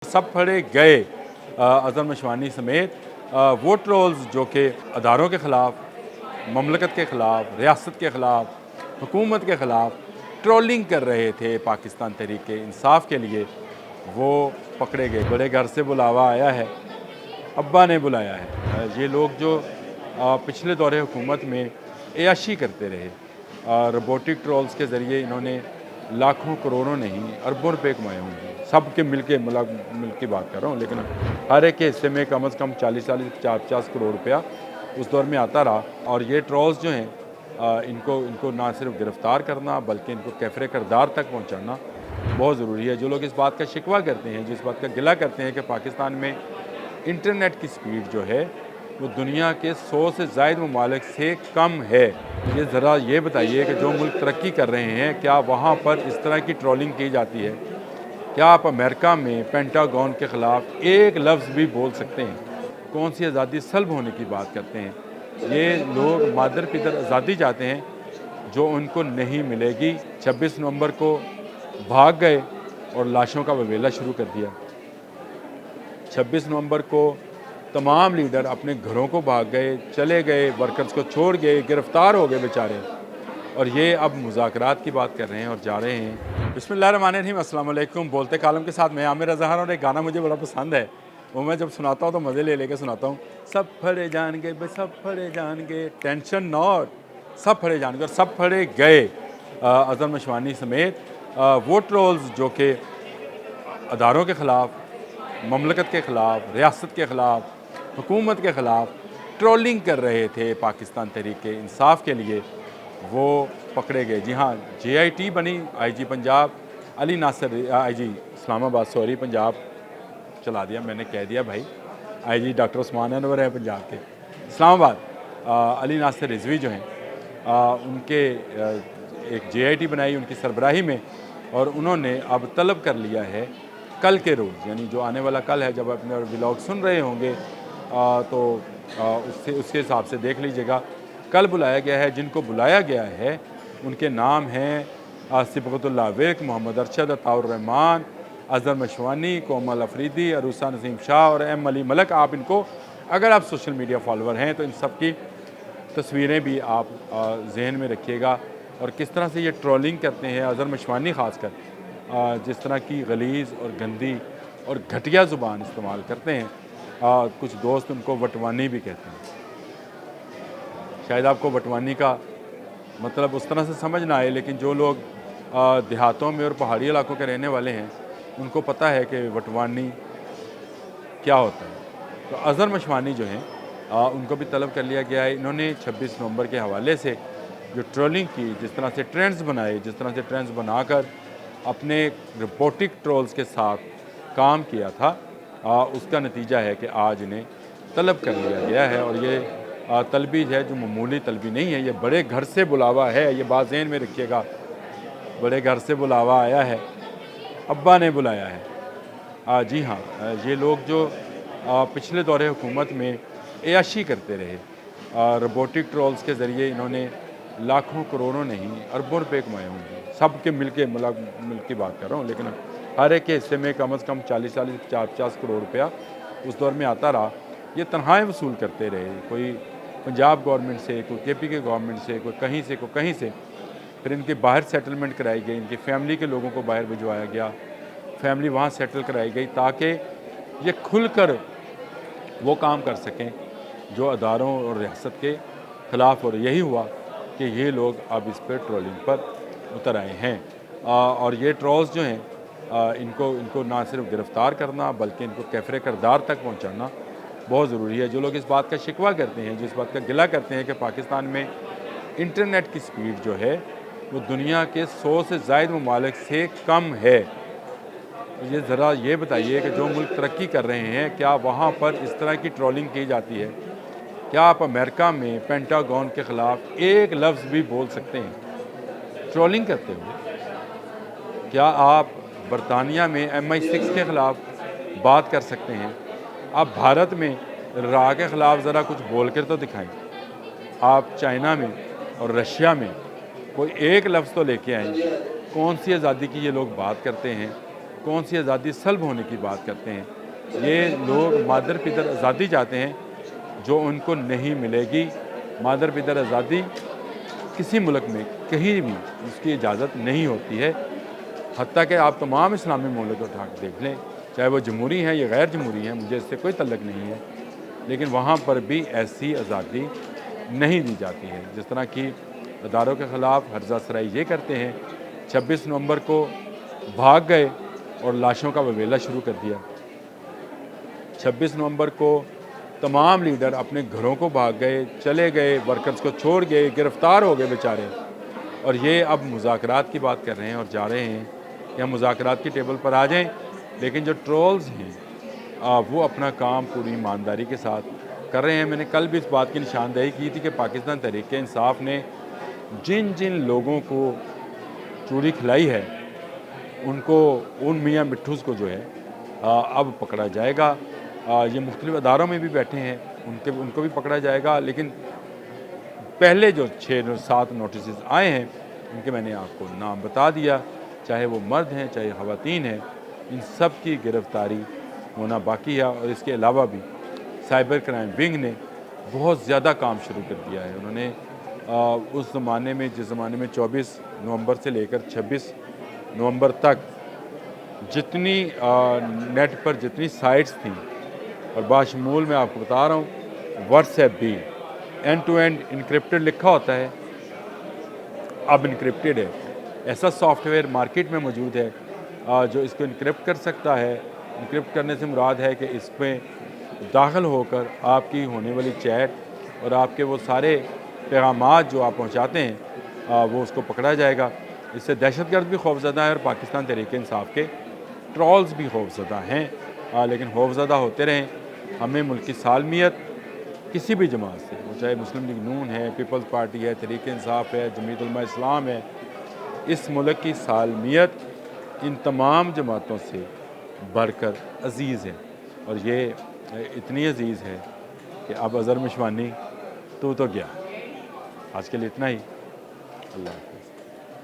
सब फड़े गए अज़हर मशवानी समेत वो ट्रोल्स जो कि अदारों के ख़िलाफ़, ममलकत के ख़िलाफ़, रियासत के ख़िलाफ़, हुकूमत के ख़िलाफ़ ट्रोलिंग कर रहे थे पाकिस्तान तहरीक इंसाफ के लिए, वो पकड़े गए। बड़े घर से बुलावा आया है, अब्बा ने बुलाया है। ये लोग जो पिछले दौरे हुकूमत में अयाशी करते रहे, रोबोटिक ट्रोल्स के ज़रिए इन्होंने लाखों करोड़ों नहीं अरबों रुपए कमाए होंगे। सब के मिल की बात कर रहा हूँ, लेकिन हर एक के हिस्से में कम से कम 40-40, 50-50 करोड़ रुपया उस दौर में आता रहा। और ये ट्रोल्स जो हैं इनको ना सिर्फ गिरफ़्तार करना बल्कि इनको कैफ़रे किरदार तक पहुँचाना बहुत ज़रूरी है। जो लोग इस बात का शिकवा करते हैं, जो इस बात का गिला करते हैं कि पाकिस्तान में इंटरनेट की स्पीड जो है वो दुनिया के 100 से ज़ायद ममालिक से कम है। ये ज़रा ये बताइए कि जो मुल्क तरक्की कर रहे हैं, क्या वहाँ पर इस तरह की ट्रोलिंग की जाती है? क्या आप अमेरिका में पेंटागन के ख़िलाफ़ एक लफ्ज़ भी बोल सकते हैं? कौन सी आज़ादी सल्ब होने की बात करते हैं? ये लोग मादर पितर आज़ादी चाहते हैं जो उनको नहीं मिलेगी। 26 नवंबर को भाग गए और लाशों का ववेला शुरू कर दिया। 26 नवंबर को तमाम लीडर अपने घरों को भाग गए, चले गए, वर्कर्स को छोड़ गए, गिरफ़्तार हो गए बेचारे। और ये अब मुज़ाकरात की बात कर रहे हैं और जा रहे हैं। बिस्मिल्लाहिर्रहमानिर्रहीम, अस्सलाम वालेकुम। बोलते कालम के साथ मैं आमिर रज़ा खान, और एक गाना मुझे बड़ा पसंद है, वो मैं जब सुनाता हूँ तो मज़े ले लेके सुनाता हूँ। सब फड़े जाएंगे बे, सब फड़े जाएंगे, टेंशन नॉट, सब फड़े जाएंगे। और सब फड़े गए अज़हर मशवानी समेत वो ट्रोल्स जो कि अदारों के ख़िलाफ़, ममलकत के ख़िलाफ़, रियासत के ख़िलाफ़, हुकूमत के ख़िलाफ़ ट्रोलिंग कर रहे थे पाकिस्तान तहरीक इंसाफ के लिए, वो पकड़े गए। जी हाँ, JIT बनी, IG Punjab Ali Nasir, IG Islamabad, sorry Punjab चला दिया मैंने, कह दिया भाई। IG डॉक्टर उस्मान अनवर है पंजाब के, इस्लामाबाद। अली नासिर रिजवी जो हैं उनके एक JIT बनाई उनकी सरबराही में, और उन्होंने अब तलब कर लिया है कल के रोज़, यानी जो आने वाला कल है, जब अपने व्लॉग सुन रहे होंगे तो उसके हिसाब से देख लीजिएगा। कल बुलाया गया है। जिनको बुलाया गया है उनके नाम हैं सिबगतुल्लाह विक, मोहम्मद अरशद, अताउर रहमान, अज़हर मशवानी, कोमल अफरीदी, अरूसा नसीम शाह और M अली मलक। आप इनको, अगर आप सोशल मीडिया फॉलोअर हैं तो इन सब की तस्वीरें भी आप जहन में रखिएगा, और किस तरह से ये ट्रोलिंग करते हैं। अज़हर मशवानी ख़ासकर जिस तरह की गलीज़ और गंदी और घटिया ज़ुबान इस्तेमाल करते हैं, कुछ दोस्त उनको वटवानी भी कहते हैं। शायद आपको वटवानी का मतलब उस तरह से समझ ना आए, लेकिन जो लोग देहातों में और पहाड़ी इलाकों के रहने वाले हैं उनको पता है कि वटवानी क्या होता है। तो अज़हर मशवानी जो हैं उनको भी तलब कर लिया गया है। इन्होंने 26 नवंबर के हवाले से जो ट्रोलिंग की, जिस तरह से ट्रेंड्स बनाए, जिस तरह से ट्रेंड्स बनाकर अपने रोबोटिक ट्रोल्स के साथ काम किया था, उसका नतीजा है कि आज इन्हें तलब कर लिया गया है। और ये तलबी है जो मामूली तलबी नहीं है, ये बड़े घर से बुलावा है। ये बात ज़हन में रखिएगा, बड़े घर से बुलावा आया है, अब्बा ने बुलाया है। जी हाँ, ये लोग जो पिछले दौरे हुकूमत में अयाशी करते रहे, रोबोटिक ट्रोल्स के ज़रिए इन्होंने लाखों करोड़ों नहीं अरबों रुपए कमाए होंगे। सब के मिल की बात कर रहा हूँ, लेकिन हर एक के हिस्से में कम से कम 40-40, 50-50 करोड़ रुपया उस दौर में आता रहा। ये तनख्वाहें वसूल करते रहे, कोई पंजाब गवर्नमेंट से, कोई KP के गवर्नमेंट से, कोई कहीं से, कोई कहीं से। फिर इनके बाहर सेटलमेंट कराई गई, इनकी फैमिली के लोगों को बाहर भिजवाया गया, फैमिली वहाँ सेटल कराई गई, ताकि ये खुलकर वो काम कर सकें जो अदारों और रियासत के ख़िलाफ़। और यही हुआ कि ये लोग अब इस पर ट्रोलिंग पर उतर आए हैं। और ये ट्रोल्स जो हैं इनको ना सिर्फ गिरफ़्तार करना बल्कि इनको कैफ़रे किरदार तक पहुँचाना बहुत ज़रूरी है। जो लोग इस बात का शिकवा करते हैं, जो इस बात का गिला करते हैं कि पाकिस्तान में इंटरनेट की स्पीड जो है वो दुनिया के 100 से ज़ायद ममालिक से कम है, ये ज़रा ये बताइए कि जो मुल्क तरक्की कर रहे हैं, क्या वहाँ पर इस तरह की ट्रोलिंग की जाती है? क्या आप अमेरिका में पेंटागन के ख़िलाफ़ एक लफ्ज़ भी बोल सकते हैं ट्रोलिंग करते हुए? क्या आप बरतानिया में MI6 के ख़िलाफ़ बात कर सकते हैं? आप भारत में रा के ख़िलाफ़ ज़रा कुछ बोल कर तो दिखाएं। आप चाइना में और रशिया में कोई एक लफ्ज़ तो लेके आएँ। कौन सी आज़ादी की ये लोग बात करते हैं? कौन सी आज़ादी सल्ब होने की बात करते हैं। ये लोग मादर पितर आज़ादी चाहते हैं जो उनको नहीं मिलेगी। मादर पितर आज़ादी किसी मुल्क में कहीं भी उसकी इजाज़त नहीं होती है। हत्ता कि आप तमाम इस्लामी मुल्क उठा के देख लें, चाहे वो जमहूरी हैं या गैर जमहूरी हैं, मुझे इससे कोई तल्लुक़ नहीं है, लेकिन वहाँ पर भी ऐसी आज़ादी नहीं दी जाती है। जिस तरह की अदारों के ख़िलाफ़ हर्जा सराई ये करते हैं, 26 नवंबर को भाग गए और लाशों का ववेला शुरू कर दिया। 26 नवंबर को तमाम लीडर अपने घरों को भाग गए, चले गए, वर्कर्स को छोड़ गए, गिरफ़्तार हो गए बेचारे। और ये अब मुज़ाकरात की बात कर रहे हैं और जा रहे हैं कि हम मुज़ाकरात की टेबल पर आ जाएं, लेकिन जो ट्रोल्स हैं वो अपना काम पूरी ईमानदारी के साथ कर रहे हैं। मैंने कल भी इस बात की निशानदेही की थी कि पाकिस्तान तहरीक इंसाफ ने जिन जिन लोगों को चूड़ी खिलाई है, उनको उन मियाँ मिट्ठूस को जो है अब पकड़ा जाएगा। ये मुख्तलिफ़ अदारों में भी बैठे हैं, उनको भी पकड़ा जाएगा। लेकिन पहले जो 6-7 नोटिस आए हैं, उनके मैंने आपको नाम बता दिया, चाहे वो मर्द हैं चाहे ख़वातीन हैं, इन सब की गिरफ़्तारी होना बाकी है। और इसके अलावा भी साइबर क्राइम विंग ने बहुत ज़्यादा काम शुरू कर दिया है। उन्होंने उस ज़माने में, जिस ज़माने में 24 नवंबर से लेकर 26 नवंबर तक जितनी नेट पर जितनी साइट्स थीं, और बाशमूल मैं आपको बता रहा हूँ, व्हाट्सएप भी एंड टू एंड इनक्रिप्टेड लिखा होता है, अब इनक्रिप्टेड है। ऐसा सॉफ्टवेयर मार्केट में मौजूद है जो इसको इनक्रिप्ट कर सकता है। इनक्रिप्ट करने से मुराद है कि इसमें दाखिल होकर आपकी होने वाली चैट और आपके वो सारे पैगामात जो आप पहुँचाते हैं वो उसको पकड़ा जाएगा। इससे दहशतगर्द भी खौफज़दा है और पाकिस्तान तहरीक इंसाफ के ट्रोल्स भी खौफज़दा हैं। लेकिन खौफज़दा होते रहें। हमें मुल्क की सालमियत किसी भी जमात से, वो चाहे मुस्लिम लीग नून है, पीपल्स पार्टी है, तहरीक इंसाफ है, जमीयत उलमा इस्लाम है, इस मुल्क की सालमियत इन तमाम जमातों से बढ़कर अज़ीज़ है। और ये इतनी अज़ीज़ है कि अब अज़हर मशवानी तो गया। आज के लिए इतना ही। अल्लाह।